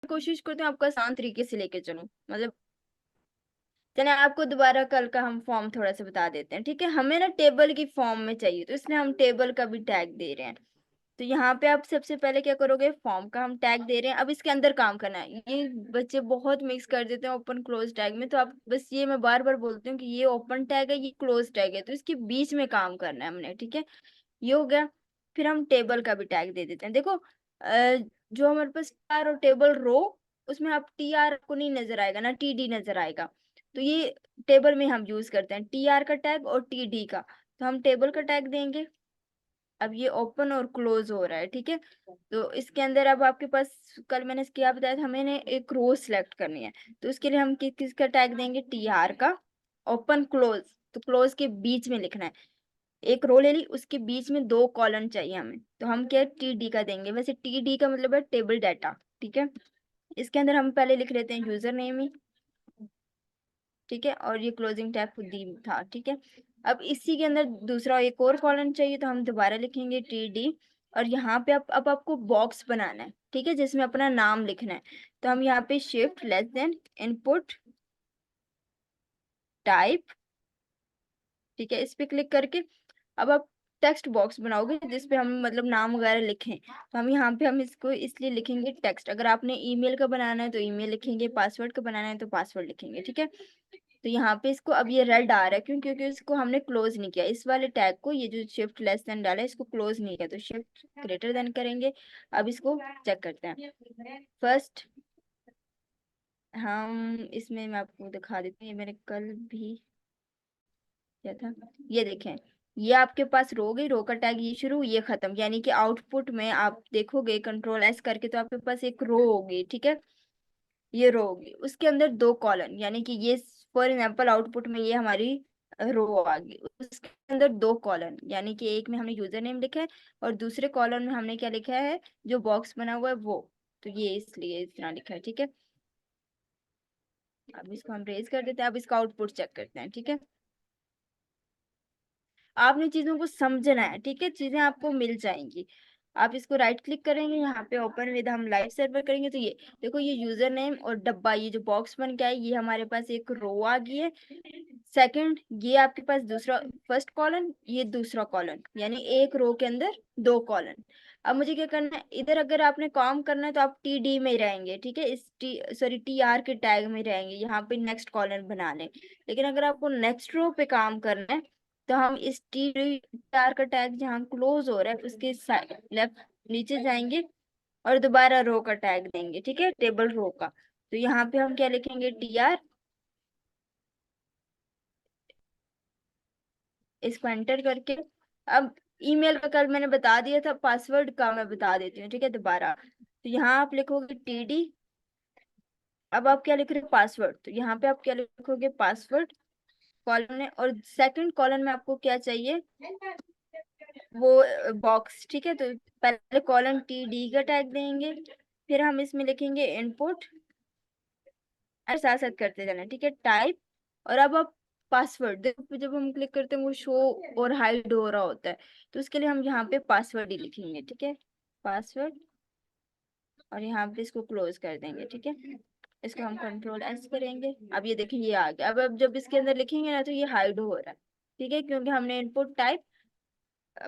कोशिश करती हूँ आपको आसान तरीके से लेके चलूं, मतलब चलिए आपको दोबारा कल का हम फॉर्म थोड़ा सा बता देते हैं। ठीक है, हमें ना टेबल की फॉर्म में चाहिए, तो इसलिए हम टेबल का भी टैग दे रहे हैं। तो यहाँ पे आप सबसे पहले क्या करोगे, फॉर्म का हम टैग दे रहे हैं, अब इसके अंदर काम करना है। ये बच्चे बहुत मिक्स कर देते हैं ओपन क्लोज टैग में, तो आप बस ये मैं बार बार बोलती हूँ कि ये ओपन टैग है, ये क्लोज टैग है, तो इसके बीच में काम करना है हमने। ठीक है, ये हो गया। फिर हम टेबल का भी टैग दे देते हैं। देखो जो हमारे पास टीआर और टेबल रो, उसमें आप टीआर को नहीं नजर आएगा ना टीडी नजर आएगा, तो ये टेबल में हम यूज करते हैं टीआर का टैग और टीडी का, तो हम टेबल का टैग देंगे। अब ये ओपन और क्लोज हो रहा है। ठीक है, तो इसके अंदर अब आपके पास कल मैंने क्या बताया था, हमें एक रो सिलेक्ट करनी है, तो उसके लिए हम किसका टैग देंगे, टीआर का। ओपन क्लोज, तो क्लोज के बीच में लिखना है। एक रो ले ली, उसके बीच में 2 कॉलम चाहिए हमें, तो हम क्या टी डी का देंगे। वैसे टी डी का मतलब है टेबल डाटा। ठीक है, इसके अंदर हम पहले लिख लेते हैं यूजर नेम ही। ठीक है, और ये क्लोजिंग टैग खुद ही था। ठीक है, अब इसी के अंदर दूसरा एक और कॉलम चाहिए, तो हम दोबारा लिखेंगे टी डी। और यहाँ पे अब आपको बॉक्स बनाना है, ठीक है, जिसमें अपना नाम लिखना है। तो हम यहाँ पे shift less than input type, ठीक है, इस पे क्लिक करके अब आप टेक्स्ट बॉक्स बनाओगे जिसपे हम मतलब नाम वगैरह लिखें। तो हम यहाँ पे हम इसको इसलिए लिखेंगे टेक्स्ट। अगर आपने ईमेल का बनाना है तो ईमेल लिखेंगे, पासवर्ड का बनाना है तो पासवर्ड लिखेंगे। ठीक है, तो यहाँ पे इसको अब ये रेड आ रहा है क्यों, क्योंकि इसको हमने क्लोज नहीं किया, इस वाले टैग को, ये जो शिफ्ट लेस देन डाला है इसको क्लोज नहीं किया, तो शिफ्ट ग्रेटर देन करेंगे। अब इसको चेक करते हैं। फर्स्ट हम इसमें मैं आपको दिखा देती हूँ, ये मैंने कल भी क्या था, ये देखें, ये आपके पास रो गई, रो का टैग ये शुरू ये खत्म, यानी कि आउटपुट में आप देखोगे कंट्रोल एस करके तो आपके पास एक रो होगी। ठीक है, ये रो होगी, उसके अंदर 2 कॉलम, यानी कि ये फॉर एग्जाम्पल आउटपुट में ये हमारी रो आ गई, उसके अंदर 2 कॉलम, यानी कि एक में हमने यूजर नेम लिखा है और दूसरे कॉलम में हमने क्या लिखा है, जो बॉक्स बना हुआ है वो, तो ये इसलिए इस तरह लिखा है। ठीक है, अब इसको हम रेज कर देते हैं, अब इसका आउटपुट चेक करते हैं। ठीक है, आपने चीजों को समझना है। ठीक है, चीजें आपको मिल जाएंगी। आप इसको राइट क्लिक करेंगे, यहाँ पे ओपन विद हम लाइव सर्वर करेंगे, तो ये देखो, ये यूजर नेम और डब्बा, ये जो बॉक्स बन के है, ये हमारे पास एक रो आ गई है। सेकंड, ये आपके पास दूसरा फर्स्ट कॉलम, ये दूसरा कॉलम, यानी एक रो के अंदर 2 कॉलम। अब मुझे क्या करना है, इधर अगर आपने काम करना है तो आप टी डी में ही रहेंगे। ठीक है, इस टी सॉरी टी आर के टैग में रहेंगे, यहाँ पे नेक्स्ट कॉलम बना लें। लेकिन अगर आपको नेक्स्ट रो पे काम करना है तो हम इस टी आर का टैग जहाँ क्लोज हो रहा है उसके लेफ्ट नीचे जाएंगे और दोबारा रो का टैग देंगे। ठीक है, टेबल रो का, तो यहाँ पे हम क्या लिखेंगे, टी आर, इसको एंटर करके अब ईमेल का कल मैंने बता दिया था, पासवर्ड का मैं बता देती हूँ। ठीक है, दोबारा, तो यहाँ आप लिखोगे टी डी। अब आप क्या लिख रहे हो, पासवर्ड, तो यहाँ पे आप क्या लिखोगे, पासवर्ड कॉलन में, और सेकंड कॉलन में आपको क्या चाहिए, वो बॉक्स। ठीक है, तो पहले कॉलन टी डी का टैग देंगे, फिर हम इसमें लिखेंगे इनपुट, और साथ साथ करते जाना। ठीक है, टाइप, और अब आप पासवर्ड देखो, जब हम क्लिक करते हैं वो शो और हाइड हो रहा होता है, तो उसके लिए हम यहाँ पे पासवर्ड ही लिखेंगे। ठीक है, पासवर्ड, और यहाँ पे इसको क्लोज कर देंगे। ठीक है, इसको हम कंट्रोल एस करेंगे, अब ये देखिए ये आ गया। अब जब इसके अंदर लिखेंगे ना तो ये हाइड हो रहा है। ठीक है, क्योंकि हमने इनपुट टाइप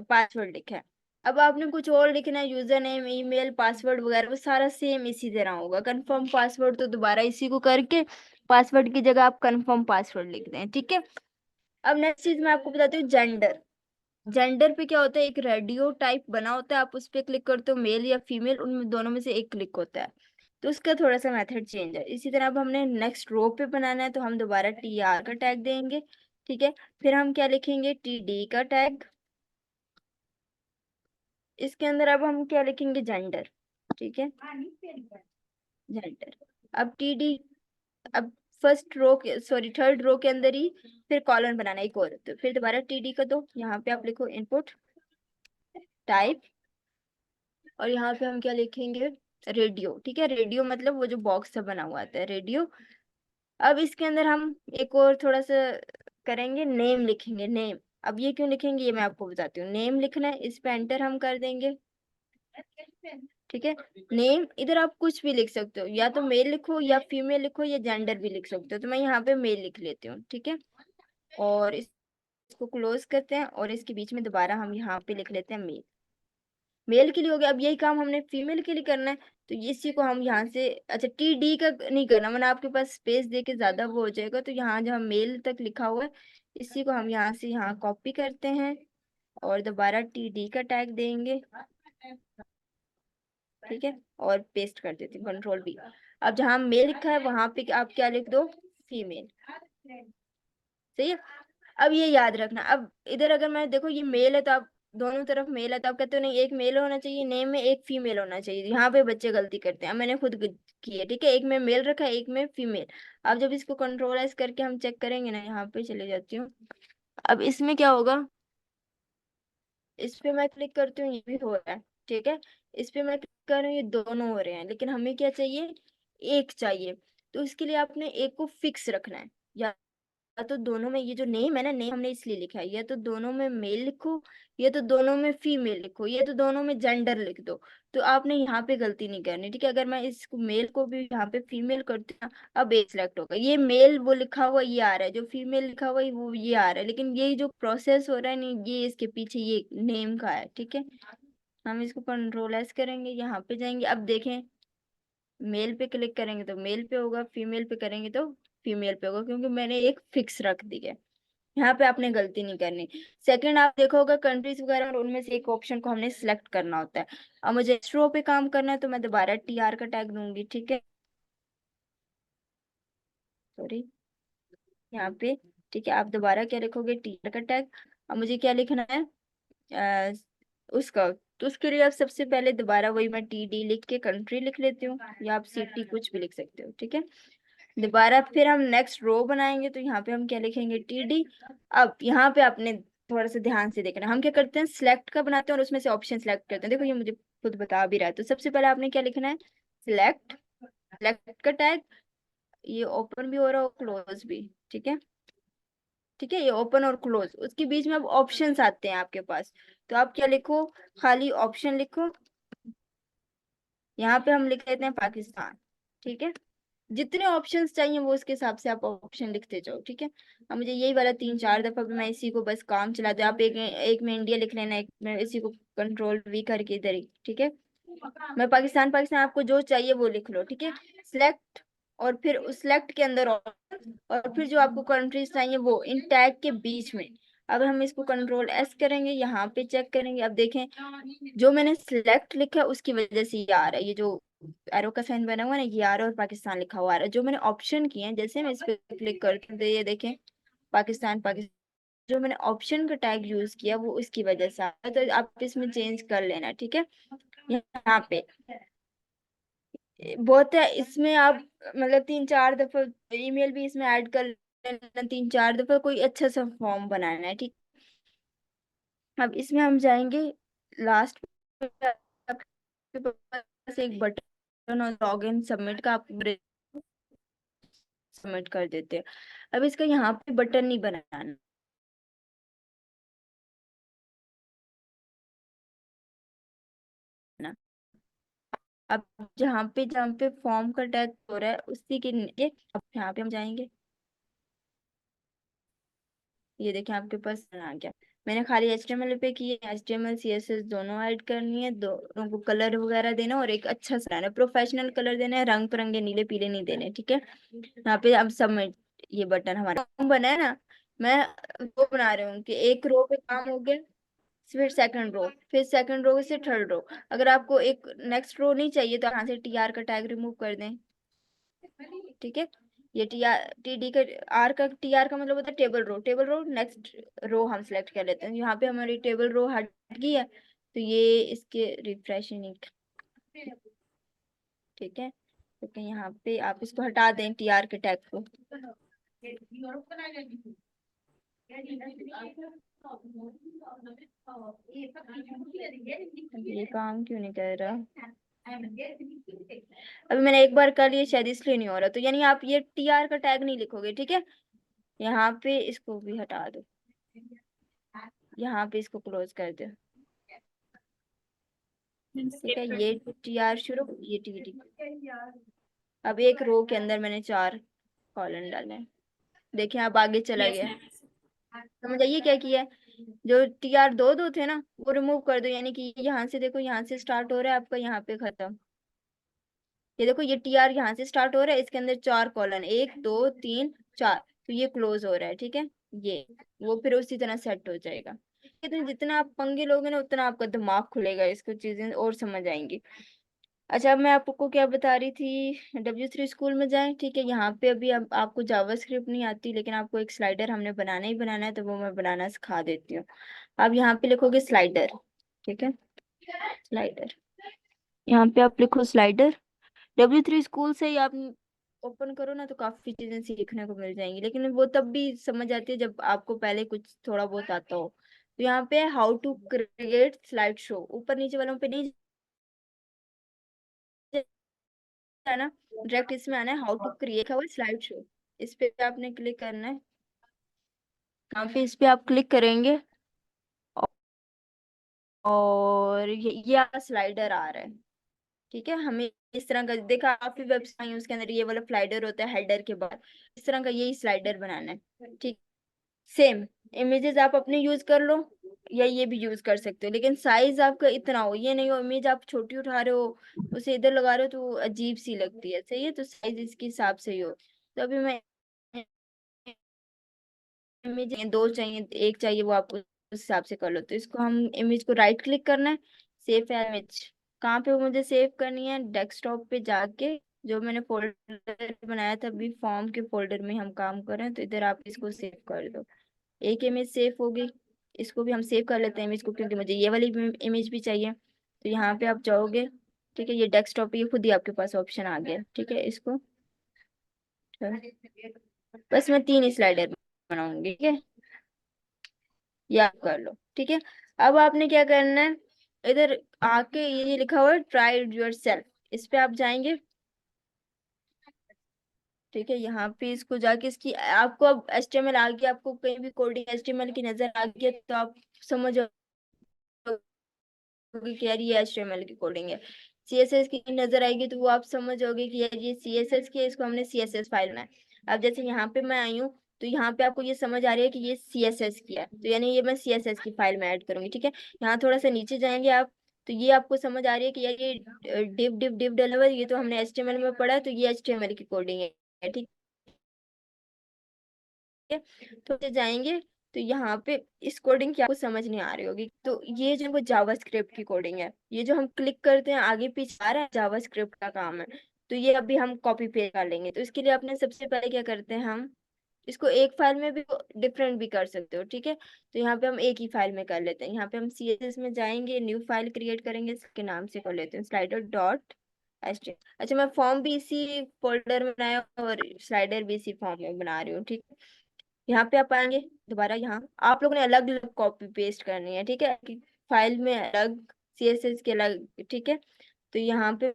पासवर्ड लिखा है। अब आपने कुछ और लिखना है, यूजर नेम ईमेल पासवर्ड वगैरह, वो सारा सेम इसी तरह होगा। कंफर्म पासवर्ड तो दोबारा इसी को करके पासवर्ड की जगह आप कंफर्म पासवर्ड लिख दें। ठीक है, अब नेक्स्ट चीज मैं आपको बताती हूँ, जेंडर। जेंडर पे क्या होता है, एक रेडियो टाइप बना होता है, आप उस पर क्लिक करते हो, मेल या फीमेल, उनमें दोनों में से एक क्लिक होता है, तो उसका थोड़ा सा मेथड चेंज है। इसी तरह अब हमने नेक्स्ट रो पे बनाना है, तो हम दोबारा टी आर का टैग देंगे। ठीक है, फिर हम क्या लिखेंगे, टी डी का टैग, इसके अंदर अब हम क्या लिखेंगे, जेंडर। ठीक है, जेंडर, अब टी डी, अब फर्स्ट रो के सॉरी थर्ड रो के अंदर ही फिर कॉलन बनाना एक और, तो फिर दोबारा टी डी का दो, यहाँ पे आप लिखो इनपुट टाइप, और यहाँ पे हम क्या लिखेंगे, रेडियो। ठीक है, रेडियो मतलब वो जो बॉक्स से बना हुआ आता है, रेडियो। अब इसके अंदर हम एक और थोड़ा सा करेंगे, नेम लिखेंगे, नेम। अब ये क्यों लिखेंगे ये मैं आपको बताती हूँ, नेम लिखना है, इस पे एंटर हम कर देंगे। ठीक है। नेम इधर आप कुछ भी लिख सकते हो, या तो मेल लिखो या फीमेल लिखो या जेंडर भी लिख सकते हो, तो मैं यहाँ पे मेल लिख लेती हूँ, ठीक है। और इसको क्लोज करते हैं और इसके बीच में दोबारा हम यहाँ पे लिख लेते हैं मेल। मेल के लिए हो गया। अब यही काम हमने फीमेल के लिए करना है, तो इसी को हम यहाँ से, अच्छा टी डी का नहीं करना, वरना आपके पास स्पेस दे के ज्यादा वो हो जाएगा, तो यहाँ जहाँ मेल तक लिखा हुआ है इसी को हम यहाँ से यहाँ कॉपी करते हैं और दोबारा टी डी का टैग देंगे, ठीक है, और पेस्ट कर देते हैं, कंट्रोल बी। अब जहाँ मेल लिखा है वहां पे आप क्या लिख दो, फीमेल। सही है। अब ये याद रखना, अब इधर अगर मैं देखो ये मेल है तो आप दोनों तरफ मेल है तो आप कहते हो नहीं एक मेल होना चाहिए नेम में, एक फीमेल होना चाहिए, यहाँ पे बच्चे गलती करते हैं। अब मैंने खुद की है, ठीक है, एक में मेल रखा है एक में फीमेल। अब जब इसको कंट्रोल एस करके हम चेक करेंगे ना, यहाँ पे चले जाती हूँ, अब इसमें क्या होगा, इस पे मैं क्लिक करती हूँ ये भी हो रहा है, ठीक है। इस पे मैं क्लिक कर रही हूँ ये दोनों हो रहे हैं, लेकिन हमें क्या चाहिए, एक चाहिए। तो इसके लिए आपने एक को फिक्स रखना है, या तो दोनों में, ये जो नेम है ना, नेम हमने इसलिए लिखा है, या तो दोनों में मेल लिखो या तो दोनों में फीमेल लिखो या तो दोनों में जेंडर लिख दो। तो आपने यहाँ पे गलती नहीं करनी, ठीक है। अगर मैं इसको मेल को भी यहाँ पे फीमेल करती हूँ, अब एक सिलेक्ट होगा, ये मेल वो लिखा हुआ ये आ रहा है, जो फीमेल लिखा हुआ है वो ये आ रहा है, लेकिन ये जो प्रोसेस हो रहा है नहीं, ये इसके पीछे ये नेम का है, ठीक है। हम इसको कंट्रोल एस करेंगे, यहाँ पे जाएंगे, अब देखें मेल पे क्लिक करेंगे तो मेल पे होगा, फीमेल पे करेंगे तो फीमेल पे होगा, क्योंकि मैंने एक फिक्स रख दी है। यहाँ पे आपने गलती नहीं करनी। सेकंड, आप देखोगे कंट्रीज वगैरह और उनमें से एक ऑप्शन को हमने सिलेक्ट करना होता है। अब मुझे इस रो पे काम करना है तो मैं दोबारा टी आर का टैग दूंगी, ठीक है, सॉरी, यहाँ पे, ठीक है। आप दोबारा क्या लिखोगे, टी आर का टैग। अब मुझे क्या लिखना है, अ, उसका, तो उसके लिए आप सबसे पहले दोबारा वही मैं टी डी लिख के कंट्री लिख लेती हूँ, या आप सिटी कुछ भी लिख सकते हो, ठीक है। दोबारा फिर हम नेक्स्ट रो बनाएंगे तो यहाँ पे हम क्या लिखेंगे, टी डी। अब यहाँ पे आपने थोड़ा सा ध्यान से देखना, हम क्या करते हैं सिलेक्ट का बनाते हैं और उसमें से ऑप्शन सिलेक्ट करते हैं, देखो ये मुझे खुद बता भी रहा है। तो सबसे पहले आपने क्या लिखना है, सिलेक्ट, सिलेक्ट का टैग, ये ओपन भी हो रहा है और क्लोज भी, ठीक है, ठीक है, ये ओपन और क्लोज, उसके बीच में अब ऑप्शंस आते हैं आपके पास, तो आप क्या लिखो, खाली ऑप्शन लिखो। यहाँ पे हम लिख लेते हैं पाकिस्तान, ठीक है। जितने ऑप्शंस चाहिए वो उसके हिसाब से आप ऑप्शन लिखते जाओ, ठीक है। अब मुझे यही वाला 3-4 दफा भी मैं इसी को बस काम चला दे, आप एक एक में इंडिया लिख लेना, एक में इसी को कंट्रोल वी करके इधर ही, ठीक है। मैं पाकिस्तान, पाकिस्तान आपको जो चाहिए वो लिख लो, ठीक है। सिलेक्ट, और फिर उस सिलेक्ट के अंदर और फिर जो आपको कंट्रीज चाहिए वो इन टैग के बीच में। अब हम इसको कंट्रोल एस करेंगे, यहाँ पे चेक करेंगे, अब देखें जो मैंने सिलेक्ट लिखा है उसकी वजह से ये आ रहा है, ये जो एरो का साइन बना हुआ है ना ये आ रहा है और पाकिस्तान लिखा हुआ आ रहा है। जो मैंने ऑप्शन किए हैं, जैसे मैं इस पे क्लिक करके तो ये देखें पाकिस्तान, पाकिस्तान, जो मैंने ऑप्शन का टैग यूज किया वो उसकी वजह से आ रहा है, तो आप इसमें चेंज कर लेना, ठीक है। यहाँ पे बहुत है, इसमें आप मतलब 3-4 दफा ईमेल भी इसमें ऐड कर लेना, 3-4 दफा कोई अच्छा सा फॉर्म बनाना है, ठीक। अब इसमें हम जाएंगे लास्ट, आपके पास एक बटन और लॉग इन सबमिट का, आप सबमिट कर देते हैं। अब इसका यहाँ पे बटन नहीं बनाना, अब जहाँ पे फॉर्म का टैग हो रहा है उसी के नीचे अब यहाँ पे हम जाएंगे, ये देखें आपके पास आ गया। मैंने खाली HTML पे की है, HTML CSS दोनों ऐड करनी है, दोनों को कलर वगैरह देना और एक अच्छा सा है प्रोफेशनल कलर देना है, रंग बिरंगे नीले पीले नहीं देने, ठीक है। यहाँ पे अब सबमिट, ये बटन हमारा बना है ना, मैं वो बना रही हूँ कि एक रो पे काम हो गया, फिर सेकंड रो, फिर सेकंड रो से थर्ड रो। अगर आपको एक नेक्स्ट रो नहीं चाहिए तो यहाँ से टी आर का टैग रिमूव कर दें, ठीक है। ये टी आर टी डी का आर का टी आर का मतलब होता है table row, table row next row हम सेलेक्ट कर लेते हैं, यहाँ पे हमारी टेबल रो हट गई है, तो ये इसके रिफ्रेशिंग, ठीक है। तो यहाँ पे आप इसको हटा दें टी आर के टैग को। ये काम क्यों नहीं कर रहा, अभी मैंने एक बार कर लिया शायद इसलिए नहीं हो रहा, तो यानी आप ये टी आर का टैग नहीं लिखोगे, ठीक है। यहाँ पे इसको भी हटा दो, यहाँ पे इसको क्लोज कर दो, ठीक है, ये TR शुरू, ये TD। अब एक रो के अंदर मैंने 4 कॉलन डाले हैं। देखिए आप आगे चला यस गया। मैम। समझ आइए क्या किया है? जो TR दो दो थे ना, वो रिमूव कर दो, यानी कि यहाँ से देखो, यहाँ से स्टार्ट हो रहा है आपका, यहाँ पे खत्म। ये देखो, ये TR यहाँ से स्टार्ट हो रहा है, इसके अंदर 4 कॉलन, 1 2 3 4, तो ये क्लोज हो रहा है, ठीक है। ये वो फिर उसी तरह सेट हो जाएगा। लेकिन जितना आप पंगे लोगे ना, उतना आपका दिमाग खुलेगा, इसको चीजें और समझ आएंगी। अच्छा, अब मैं आपको क्या बता रही थी, W3 स्कूल में जाएं, ठीक है। यहाँ पे अभी अब आपको जावास्क्रिप्ट नहीं आती, लेकिन आपको एक स्लाइडर हमने बनाना ही बनाना है, तो वो मैं बनाना सिखा देती हूँ। आप यहाँ पे लिखोगे स्लाइडर, ठीक है, स्लाइडर। यहाँ पे आप लिखो स्लाइडर। W3 स्कूल से ही आप ओपन करो ना, तो काफी चीजें सीखने को मिल जाएंगी, लेकिन वो तब भी समझ आती है जब आपको पहले कुछ थोड़ा बहुत आता हो। तो यहाँ पे how to create slide show, ऊपर नीचे वालों पे नहीं जाना, डायरेक्ट इसमें आना है, हाउ टू क्रिएट हुआ स्लाइड शो। इस पे आपने क्लिक करना है। यहाँ पे इस पे आप क्लिक करेंगे, और ये स्लाइडर आ रहा है, ठीक है। हमें इस तरह का देखा, काफी वेबसाइट है उसके अंदर ये वाला स्लाइडर होता है हेडर के बाद, इस तरह का यही स्लाइडर बनाना है, ठीक। सेम इमेजेस आप अपने यूज कर लो, या ये भी यूज कर सकते हो, लेकिन साइज आपका इतना हो, ये नहीं हो इमेज आप छोटी उठा रहे हो, उसे इधर लगा रहे हो, तो वो अजीब सी लगती है, सही है। तो साइज इसके हिसाब से ही हो। तो अभी मैं इमेज दो चाहिए, एक चाहिए, वो आप उस हिसाब से कर लो। तो इसको हम इमेज को राइट क्लिक करना है, सेव इमेज। कहाँ पे वो मुझे सेव करनी है? डेस्कटॉप पे जाके, जो मैंने फोल्डर बनाया था, अभी फॉर्म के फोल्डर में हम काम कर रहे हैं, तो इधर आप इसको सेव कर दो। एक इमेज सेव होगी, इसको भी हम सेव कर लेते हैं इमेज को, क्योंकि मुझे ये वाली इमेज भी चाहिए। तो यहाँ पे आप जाओगे, ठीक है, ये डेस्कटॉप पे ये खुद ही आपके पास ऑप्शन आ गया, ठीक है। इसको बस मैं 3 स्लाइडर बनाऊंगी, ठीक है, याद कर लो, ठीक है। अब आपने क्या करना है, इधर आके ये लिखा हुआ है ट्राई योर सेल्फ, इस पे आप जाएंगे, ठीक है। यहाँ पे इसको जाके इसकी आपको अब HTML आ गया, आपको कहीं भी कोडिंग HTML की नजर आ गया, तो आप समझ जाओगे कि यार ये HTML की कोडिंग है। CSS की नजर आएगी, तो वो आप समझ जाओगे कि यार ये CSS की है, इसको हमने CSS फाइल में। अब जैसे यहाँ पे मैं आई हूँ, तो यहाँ पे आपको ये समझ आ रही है कि ये CSS की है, तो यानी ये मैं CSS की फाइल में ऐड करूंगी, ठीक है। यहाँ थोड़ा सा नीचे जाएंगे आप, तो ये आपको समझ आ रही है कि यार ये div डिलीवर, ये तो हमने HTML में पढ़ा है, तो ये HTML की कोडिंग है, ठीक है। तो जाएंगे, तो यहाँ पे इस कोडिंग की आपको समझ नहीं आ रही होगी, तो ये जो वो जावास्क्रिप्ट की कोडिंग है, ये जो हम क्लिक करते हैं आगे पीछे आ रहा है, जावास्क्रिप्ट का काम है। तो ये अभी हम कॉपी पेस्ट कर लेंगे, तो इसके लिए अपने सबसे पहले क्या करते हैं, हम इसको एक फाइल में भी डिफरेंट भी कर सकते हो, ठीक है। तो यहाँ पे हम एक ही फाइल में कर लेते हैं, यहाँ पे हम CSS में जाएंगे, न्यू फाइल क्रिएट करेंगे, इसके नाम से कर लेते हैं स्लाइडर डॉट एच। अच्छा, मैं फॉर्म भी इसी फोल्डर में बनाया और स्लाइडर भी इसी फॉर्म में बना रही हूँ, ठीक है। यहाँ पे आप आएंगे, दोबारा यहाँ आप लोगों ने अलग अलग कॉपी पेस्ट करनी है, ठीक है, कि फाइल में अलग, CSS के अलग, ठीक है। तो यहाँ पे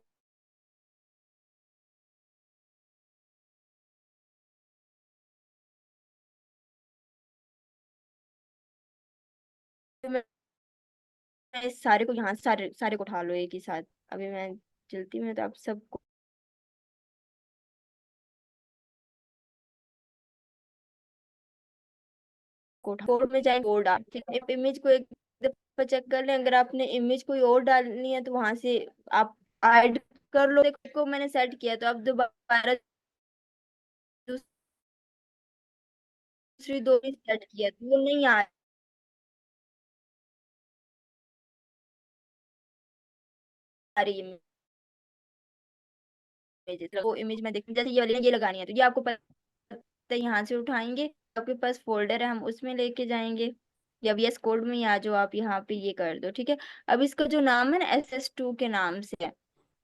मैं इस सारे को यहाँ सारे सारे को उठा लो एक ही साथ। अभी मैं चलती हूँ, तो आप सबको कोड में जाए, कोड डाल, ठीक है। इमेज को एक दफा चेक कर लें, अगर आपने इमेज कोई और डालनी है, तो वहां से आप ऐड कर लो। देखो मैंने सेट किया, तो अब दोबारा दूसरी दो सेट किया, तो वो नहीं आ रही है इमेज। वो इमेज में देखती हूँ, जैसे ये वाली ये लगानी है, तो ये आपको पता है, यहाँ से उठाएंगे, आपके पास फोल्डर है, हम उसमें लेके जाएंगे, या VS कोड में ही आ जाओ आप, यहाँ पे ये कर दो, ठीक है। अब इसका जो नाम है ना, SS2 के नाम से है,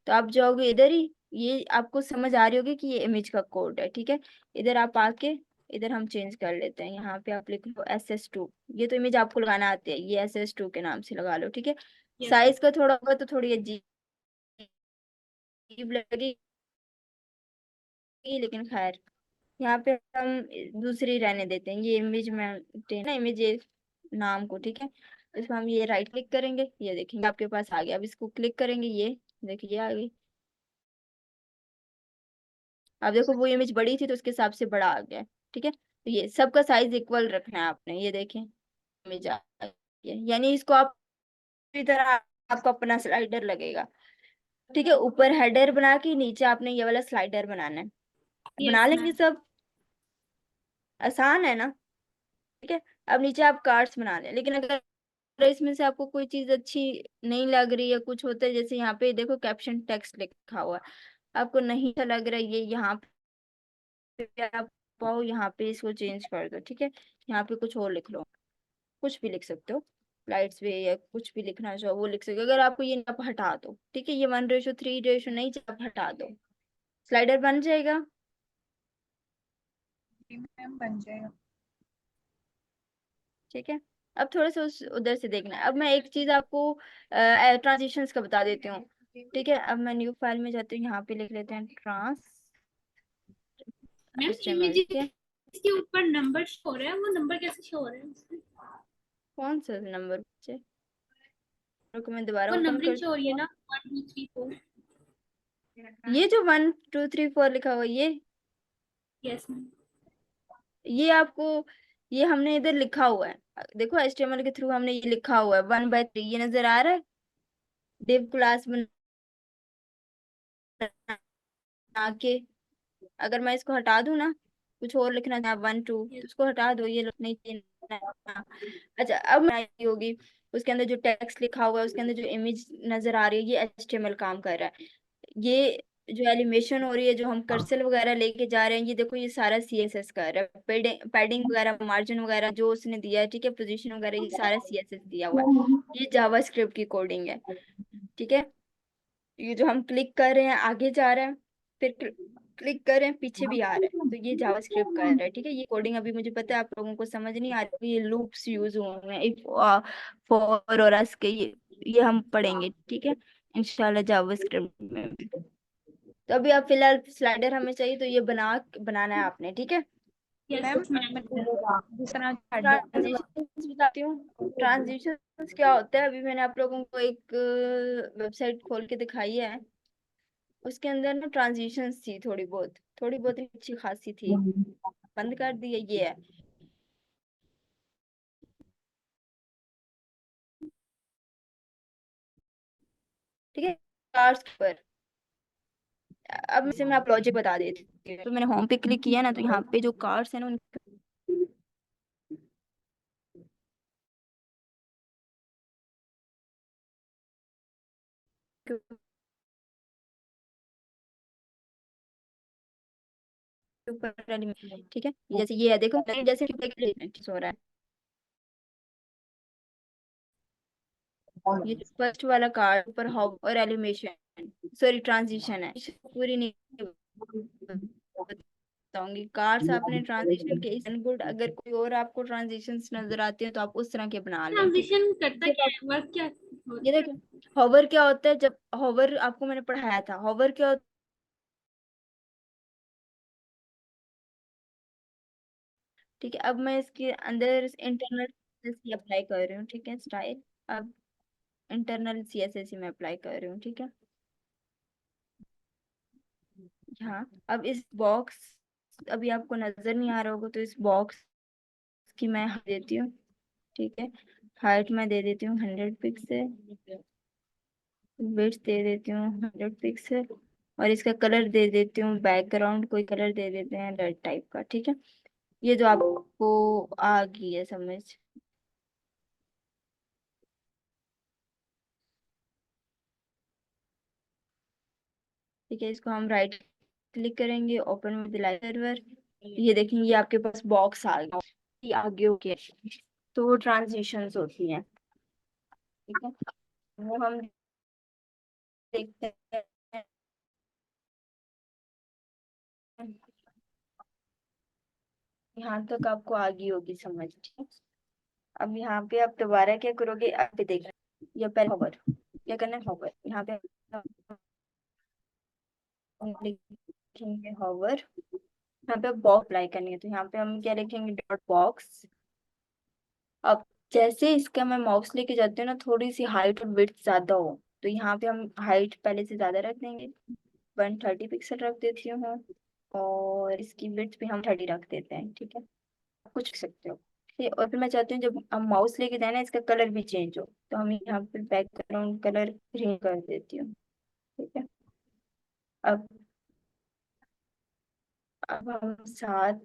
तो आप जाओगे इधर ही, ये आपको समझ आ रही होगी कि ये इमेज का कोड है, ठीक है। इधर आप आके, इधर हम चेंज कर लेते हैं, यहाँ पे आप लिख लो SS2। ये तो इमेज आपको लगाना आती है, ये SS2 के नाम से लगा लो, ठीक है। Yes ma'am. साइज का थोड़ा होगा तो थोड़ी अजीब लगेगी, लेकिन खैर, यहाँ पे हम दूसरी रहने देते हैं, ये इमेज में ना, इमेज नाम को, ठीक है। इसमें हम ये राइट क्लिक करेंगे, ये देखेंगे आपके पास आ गया। अब इसको क्लिक करेंगे, ये देखिए आ गई। अब देखो वो इमेज बड़ी थी तो उसके हिसाब से बड़ा आ गया। ठीक है, तो ये सबका साइज इक्वल रखना है आपने। ये देखें इमेज आ गई है। यानी इसको आप इसी तरह आपको अपना स्लाइडर लगेगा। ठीक है, ऊपर हेडर बना के नीचे आपने ये वाला स्लाइडर बनाना है। बना यस लेंगे मैम। सब, आसान है ना। ठीक है, अब नीचे आप कार्ड्स बना लें। लेकिन अगर इसमें से आपको कोई चीज अच्छी नहीं लग रही है, कुछ होता है जैसे यहाँ पे देखो कैप्शन टेक्स्ट लिखा हुआ है, आपको नहीं अच्छा लग रहा है, ये यहाँ पे आप पाओ, यहाँ पे इसको चेंज कर दो। ठीक है, यहाँ पे कुछ और लिख लो, कुछ भी लिख सकते हो, लाइट्स पे या कुछ भी लिखना चाहो वो लिख सकते हो। अगर आपको ये आप हटा दो, ठीक है, ये 1:3 नहीं चाहिए, आप हटा दो, स्लाइडर बन जाएगा। जी मैम, बन जाएगा। ठीक है, अब थोड़ा सा उस उधर से देखना है। अब मैं एक चीज आपको ट्रांजिशंस का बता देती हूँ। ठीक है, अब मैं न्यू फाइल में जाती हूँ, यहाँ पे लिख लेते हैं ट्रांस मैम एचटीएमएल। इमेज ठीक है, के ऊपर नंबर शो हो रहा है, वो नंबर कैसे शो हो रहा है उसमें? कौन सा नंबर बच्चे, रुको मैं दोबारा वो ओपन नंबरिंग शो करती हो रही है हूँ। ना, 1 2 3 4। ये जो 1 2 3 4 लिखा हुआ है, यस मैम। ये आपको, ये हमने इधर लिखा हुआ है, देखो एचटीएमएल के थ्रू हमने ये लिखा हुआ है 1/3, ये नजर आ रहा है। डिव क्लास बना के अगर मैं इसको हटा दूं ना, कुछ और लिखना था 1 2, तो उसको हटा दो, ये नहीं चाहिए ना। अच्छा, अब मैं आई होगी, उसके अंदर जो टेक्स्ट लिखा हुआ है, उसके अंदर जो इमेज नजर आ रही है, ये एचटीएमएल काम कर रहा है। ये जो एनिमेशन हो रही है, जो हम कर्सर वगैरह लेके जा रहे हैं, ये देखो ये सारा सीएसएस कर रहा है। पैडिंग वगैरह, मार्जिन वगैरह जो उसने दिया है, ठीक है, पोजीशन वगैरह, ये सारा सीएसएस दिया हुआ है। ये जावास्क्रिप्ट की कोडिंग है। ठीक है, ये जो हम क्लिक कर रहे हैं आगे जा रहे हैं, फिर क्लिक कर रहे हैं पीछे भी आ रहे हैं, तो ये जावास्क्रिप्ट कर रहा है। ठीक है, ये कोडिंग अभी मुझे पता है आप लोगों को समझ नहीं आ रही, ये लूप्स यूज हुए हैं, इफ, फॉर और अस्क के, ये हम पढ़ेंगे। ठीक है, इंशाल्लाह जावास्क्रिप्ट में भी। तो अभी आप फिलहाल स्लाइडर हमें चाहिए, तो ये बनाना है आपने। ठीक है, यस मैम मैम। जिस तरह ट्रांजिशंस बताती हूँ, ट्रांजिशंस क्या होता है, अभी मैंने आप लोगों को एक वेबसाइट खोल के दिखाई है, उसके अंदर ना ट्रांजिशंस थी, थोड़ी बहुत ही अच्छी खासी थी, बंद कर दी है। ये है, ठीक है, कार्ड्स पर। अब इसे मैं आप लॉजिक बता देती हूँ। तो मैंने होम पे क्लिक किया ना, तो यहाँ पे जो कार्ड्स है ना उनके ऊपर ठीक है, जैसे ये है देखो, जैसे हो रहा है, ये फर्स्ट वाला कार्ड ऊपर हॉब और एलिमेशन, सॉरी ट्रांजिशन है, पूरी नहीं बताऊंगी। कार्ड्स आपने ट्रांजिशन के इस गुड, अगर कोई और आपको ट्रांजिशंस नजर आती है तो आप उस तरह के बना लें। ठीक ट्रांजिशन करता है, क्या है, वर्क क्या ये होता है? देखो हॉवर क्या होता है, जब हॉवर आपको मैंने पढ़ाया था, हॉवर क्या होता है। ठीक है, अब मैं इसके अंदर इंटरनल अप्लाई कर रही हूँ। ठीक है, स्टाइल, अब इंटरनल सीएसएस में अप्लाई कर रही हूँ। ठीक है, हाँ, अब इस बॉक्स, अभी आपको नजर नहीं आ रहा होगा, तो इस बॉक्स की मैं देती हूँ। ठीक है, हाइट मैं दे देती हूँ 100 पिक्सल, विड्थ दे देती हूँ 100 पिक्सल, और इसका कलर दे देती हूँ, बैकग्राउंड कोई कलर दे देते हैं रेड टाइप का। ठीक है, ये जो आपको आ गई है समझ। ठीक है, इसको हम राइट क्लिक करेंगे, ओपन विद सर्वर, ये देखेंगे ये आपके पास बॉक्स आ गया, ये आगे ओके। तो वो ट्रांजिशंस होती हैं। ठीक है, वो हम देखते हैं, यहाँ तक आपको आ गई होगी समझ। ठीक है, अब यहाँ पे आप दोबारा क्या करोगे, आप पे देख, या पहले होवर, क्या करना है, होवर, यहाँ पे हम लिखेंगे होवर, यहाँ पे बॉक्स अप्लाई करनी है, तो यहाँ पे हम क्या लिखेंगे, डॉट बॉक्स जैसे इसका मैं माउस लेके जाती हूँ ना, थोड़ी सी हाइट और विड्थ ज्यादा हो, तो यहाँ पे हम हाइट पहले से ज्यादा रख देंगे, 130 पिक्सल रख देती हूँ। और इसकी विड्थ भी हम 30 रख देते हैं, ठीक है। आप कुछ कर सकते हो, ठीक है। और फिर मैं चाहती हूँ जब हम माउस लेके जाए ना, इसका कलर भी चेंज हो, तो हम यहाँ पे बैकग्राउंड कलर ग्रीन कर देती हूँ, ठीक है। अब अब हम साथ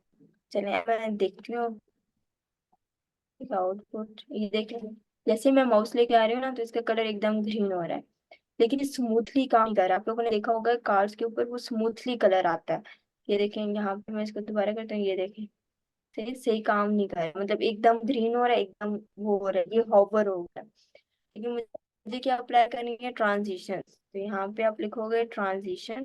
चले, मैं देखती हूँ आउटपुट, ये देखें। जैसे मैं माउस लेके आ रही हूँ ना, तो इसका कलर एकदम ग्रीन हो रहा है, लेकिन ये स्मूथली काम नहीं कर रहा। आप लोगों ने देखा होगा कार्ड्स के ऊपर वो स्मूथली कलर आता है। ये देखें, यहाँ पे मैं इसको दोबारा करता हूँ, ये देखें, सही सही काम नहीं कर रहा, मतलब एकदम ग्रीन हो रहा है, एकदम वो हो रहा है, ये हॉवर हो गया। लेकिन मुझे क्या अप्लाई करनी है, ट्रांजिशन। तो यहाँ पे आप लिखोगे ट्रांजिशन,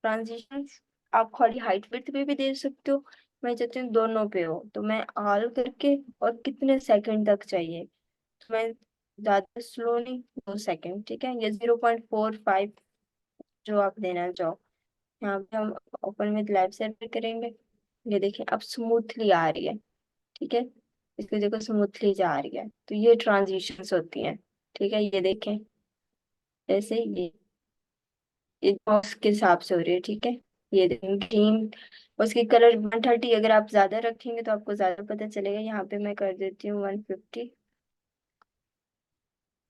ट्रांजिशन। आप खाली हाइट विड्थ पे भी दे सकते हो, मैं चाहती हूँ दोनों पे हो, तो मैं ऑल करके, और कितने सेकंड तक चाहिए, तो मैं ज्यादा स्लो नहीं, 2 सेकंड, ठीक है। ये 0.45 जो आप देना चाहो। यहाँ पे हम ओपन विद लाइव सर्वर करेंगे। ये देखिए अब स्मूथली आ रही है, ठीक है। इसको देखो स्मूथली जा रही है, तो ये ट्रांजिशंस होती हैं, ठीक है। ये देखें, जैसे ये बॉक्स के हिसाब से हो रही है, ठीक है। ये देखें ग्रीन, उसकी कलर 130, अगर आप ज्यादा रखेंगे तो आपको ज्यादा पता चलेगा। यहाँ पे मैं कर देती हूँ 150,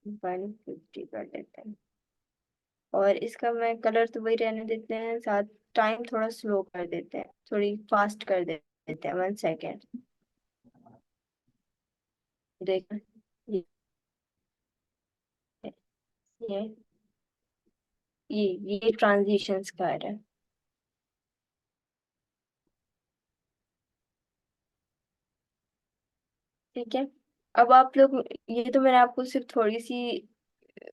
150 कर देते हैं। और इसका मैं कलर तो वही रहने देते हैं, साथ टाइम थोड़ा स्लो कर देते हैं, थोड़ी फास्ट कर देते हैं, 1 सेकेंड। देख, ये ये ये ट्रांजिशंस का है, ठीक है। अब आप लोग, ये तो मैंने आपको सिर्फ थोड़ी सी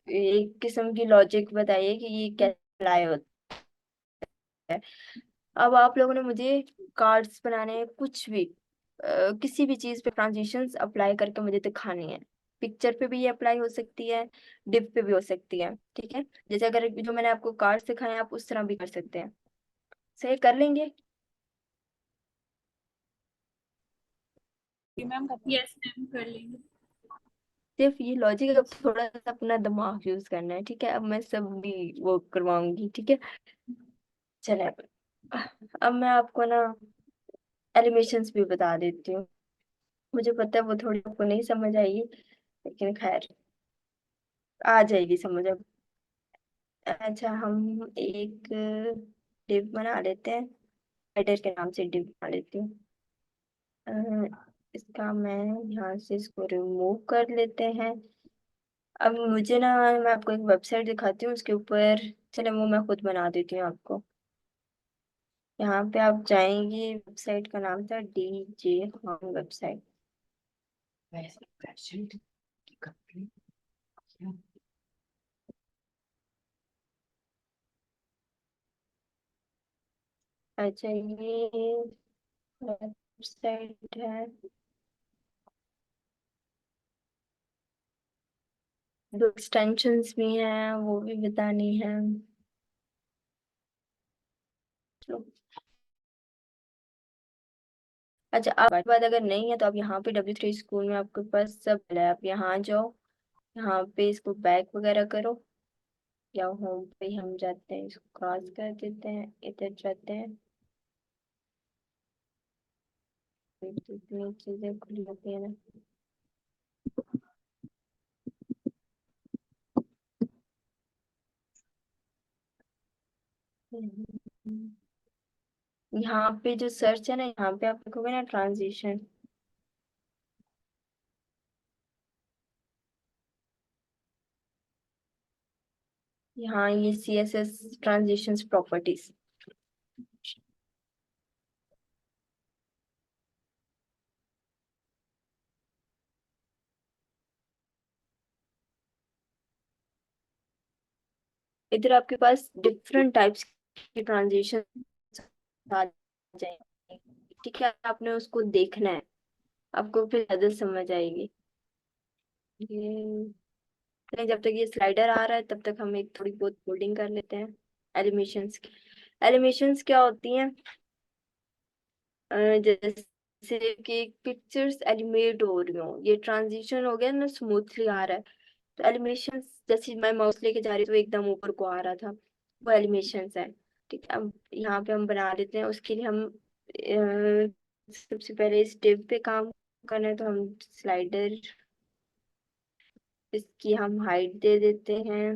एक किस्म की लॉजिक बताई है कि ये कैसे अप्लाई होता है। अब आप लोगों ने मुझे कार्ड्स बनाने हैं, कुछ भी किसी भी चीज पे ट्रांजिशंस अप्लाई करके मुझे दिखानी है। पिक्चर पे भी ये अप्लाई हो सकती है, डिप पे भी हो सकती है, ठीक है। जैसे अगर जो मैंने आपको कार्ड्स दिखाए हैं, आप उस तरह भी कर सकते हैं, सही कर लेंगे। मैम यस मैम कर लेंगे। सिर्फ ये लॉजिक, अब थोड़ा सा अपना दिमाग यूज करना है, ठीक है। अब मैं सब भी वो करवाऊंगी, ठीक है। चले, अब मैं आपको ना एनिमेशंस भी बता देती हूँ। मुझे पता है वो थोड़ी आपको नहीं समझ आएगी, लेकिन खैर आ जाएगी समझ अब। अच्छा, हम एक डिव बना लेते हैं, हेडर के नाम से डिव बना लेती हूँ। अ, इसका मैं यहाँ से इसको रिमूव कर लेते हैं। अब मुझे ना, मैं आपको एक वेबसाइट दिखाती हूँ, उसके ऊपर, चले वो मैं खुद बना देती हूँ आपको। यहाँ पे आप जाएंगी, वेबसाइट का नाम था डीजे होम वेबसाइट। अच्छा, ये वेबसाइट है, दो एक्सटेंशंस भी हैं, वो भी बतानी है। चलो, अच्छा, आप बाद अगर नहीं है तो आप यहाँ पे W3 स्कूल में आपके पास सब है, आप यहाँ जाओ, यहाँ पे इसको बैक वगैरह करो, या होम पे ही हम जाते हैं, इसको क्रॉस कर देते हैं, इधर जाते हैं। इतनी चीजें खुली होती है ना। यहाँ पे जो सर्च है ना, यहाँ पे आप लिखोगे ना ट्रांजिशन, यहाँ ये CSS ट्रांजिशंस प्रॉपर्टीज। इधर आपके पास डिफरेंट टाइप्स की ट्रांजिशन आ जाएंगे, ठीक है। आपने उसको देखना है, आपको फिर ज्यादा समझ आएगी। ये नहीं, जब तक ये स्लाइडर आ रहा है तब तक हम एक थोड़ी बहुत कोडिंग कर लेते हैं एनिमेशंस की। एनिमेशंस क्या होती हैं, जैसे जैसे कि पिक्चर्स एनिमेट हो रही हो, ये ट्रांजिशन हो गया ना, स्मूथली आ रहा है। तो एनिमेशन, जैसे मैं माउस लेके जा रही थी तो एकदम ऊपर को आ रहा था, वो एनिमेशन है। ठीक है, अब यहाँ पे हम बना लेते हैं। उसके लिए हम सबसे पहले इस डिव पे काम करना है, तो हम स्लाइडर, इसकी हम हाइट दे देते हैं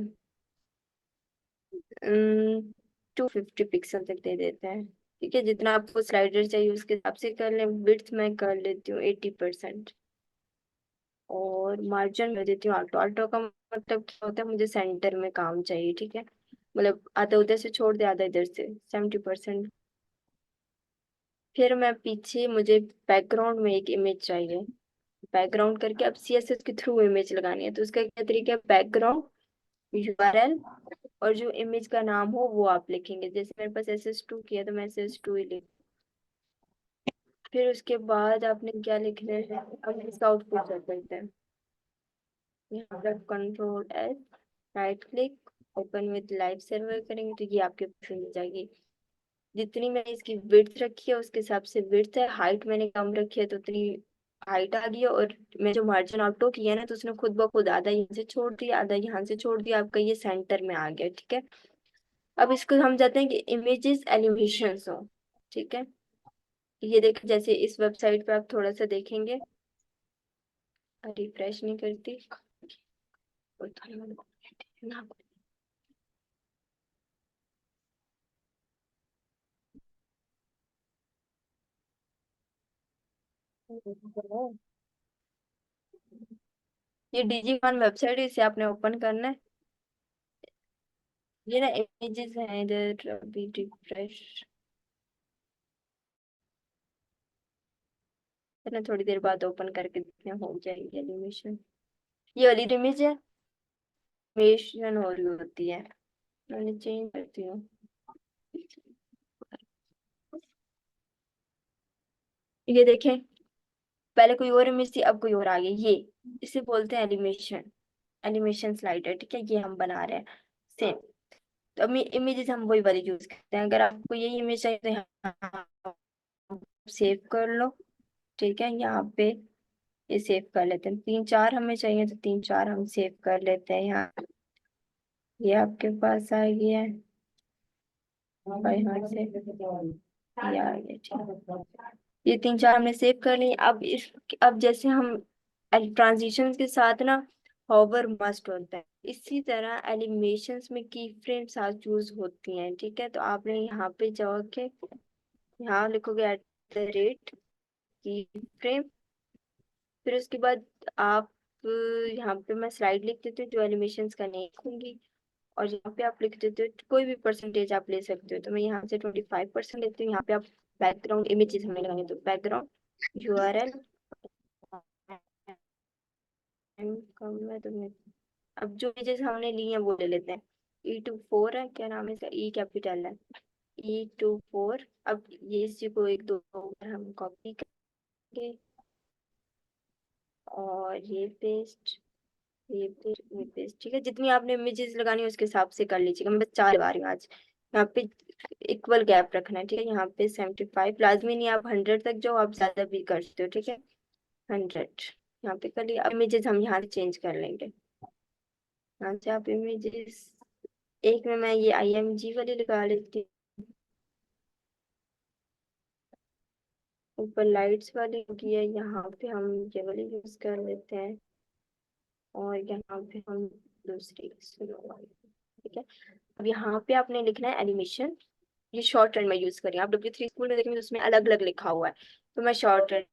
250 पिक्सल तक दे देते हैं। ठीक है, जितना आपको स्लाइडर चाहिए उसके हिसाब से कर लें। विड्थ मैं कर लेती हूँ 80%। और मार्जिन कर देती हूँ ऑटो। ऑटो का मतलब क्या होता है, मुझे सेंटर में काम चाहिए। ठीक है, मतलब आधा उधर से छोड़ दे, आधा इधर से, 70%। फिर मैं पीछे, मुझे बैकग्राउंड में एक इमेज चाहिए। बैकग्राउंड करके अब सीएसएस के थ्रू इमेज लगानी है, तो उसका क्या तरीका है, बैकग्राउंड, यूआरएल, और जो इमेज का नाम हो वो आप लिखेंगे। जैसे मेरे पास SS2 किया, तो मैं SS2 ही लिख। फिर उसके बाद आपने क्या लिखना है, अब इसका आउटपुट चेक करते हैं। यहाँ पर Ctrl+S, right click, open with live server करेंगे तो ये आपके पास मिल जाएगी। जितनी मैंने इसकी विड्थ रखी है उसके हिसाब से विड्थ है, हाइट मैंने कम रखी है तो उतनी हाइट आ गई है। और मैं जो मार्जिन ऑटो किया ना, तो उसने खुद ब खुद आधा यहाँ से छोड़ दिया, आधा यहाँ से छोड़ दिया, आपका ये सेंटर में आ गया। ठीक है, अब इसको हम चाहते हैं कि इमेजेस एनिमेशंस हो। ठीक है, ये देख, जैसे इस वेबसाइट पे आप थोड़ा सा देखेंगे, रिफ्रेश नहीं करती, ये डिजीवन वेबसाइट है, इसे आपने ओपन करना है। ये ना इमेजेस हैं इधर, अभी रिफ्रेश करना, थोड़ी देर बाद ओपन करके देखते हैं, हो जाएगी एनिमेशन। ये वाली इमेज है, एनिमेशन हो रही होती है। मैंने चेंज करती हूँ, ये देखें, पहले कोई और इमेज थी, अब कोई और आ गई। ये इसे बोलते हैं एनिमेशन, एनिमेशन स्लाइडर। ठीक है, ये हम बना रहे हैं सेम। तो अब इमेजेस हम वही वाली यूज करते हैं। अगर आपको यही इमेज चाहिए तो यहाँ सेव कर लो। ठीक है, यहाँ पे ये सेव कर लेते हैं। 3 4 हमें चाहिए, तो 3 4 हम सेव कर लेते हैं यहाँ। ये आपके पास आ गया है, और यहाँ से ये आ गया। ठीक है, ये 3 4 हमने सेव कर ली। अब जैसे हम ट्रांजिशंस के साथ ना हॉवर मस्ट होता है, इसी तरह एनिमेशंस में की फ्रेम साथ यूज होती हैं। ठीक है, तो आपने यहाँ पे जाके यहाँ लिखोगे @ की फ्रेम। फिर उसके बाद आप यहाँ पे मैं स्लाइड लिख देती हूँ, जो एनिमेशंस का नेम लिखूंगी। और यहाँ पे आप लिख देते हो, कोई भी परसेंटेज आप ले सकते हो। तो मैं यहाँ से 25% लेती हूँ। यहाँ पे आप बैकग्राउंड इमेजेस हमें लगाने, तो बैकग्राउंड URL कम है, तो मैं अब जो इमेजेस हमने ली हैं वो ले लेते हैं। E24 है, क्या नाम है इसका, E कैपिटल है, E24। अब ये इसी को एक दो बार हम कॉपी करेंगे, और ये पेस्ट। ठीक है, जितनी आपने इमेजेस लगानी है उसके हिसाब से कर लीजिएगा। मैं बस 4 लगा रही हूँ आज। यहाँ पे इक्वल गैप रखना है। ठीक है, यहाँ पे 75, लाजमी नहीं आप 100 तक जाओ, आप ज्यादा भी कर सकते हो। ठीक है, 100 यहाँ पे कर लिया। अब इमेजेस हम यहाँ से चेंज कर लेंगे। यहाँ से आप इमेजेस, एक में मैं ये IMG वाली लगा लेती हूँ, ऊपर लाइट्स वाली होगी है, यहाँ पे हम ये वाली यूज कर लेते हैं, और यहाँ पे हम दूसरी slow वाली। ठीक है, अब यहाँ पे आपने लिखना है एनिमेशन। ये शॉर्ट रन में यूज करें, आप W3 स्कूल में देखेंगे तो उसमें अलग अलग लिखा हुआ है, तो मैं शॉर्ट रन।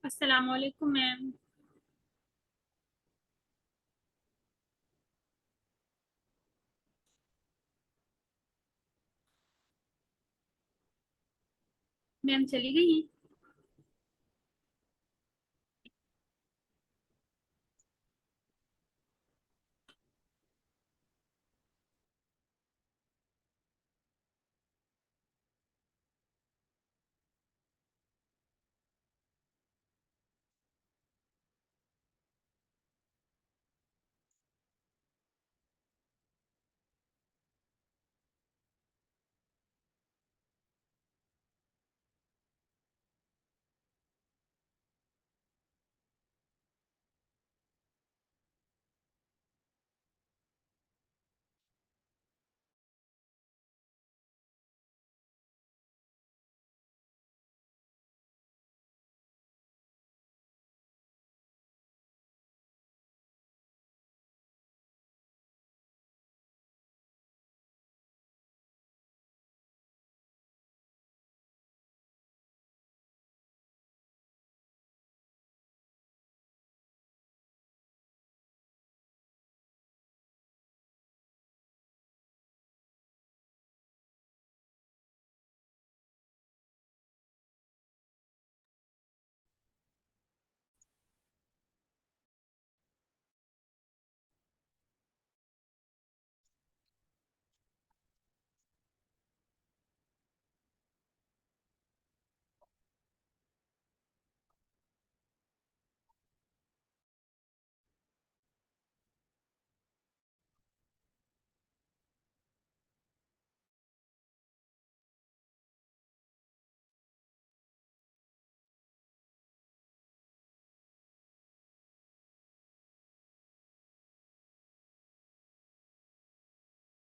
अस्सलाम वालेकुम मैम। मैम चली गई हैं?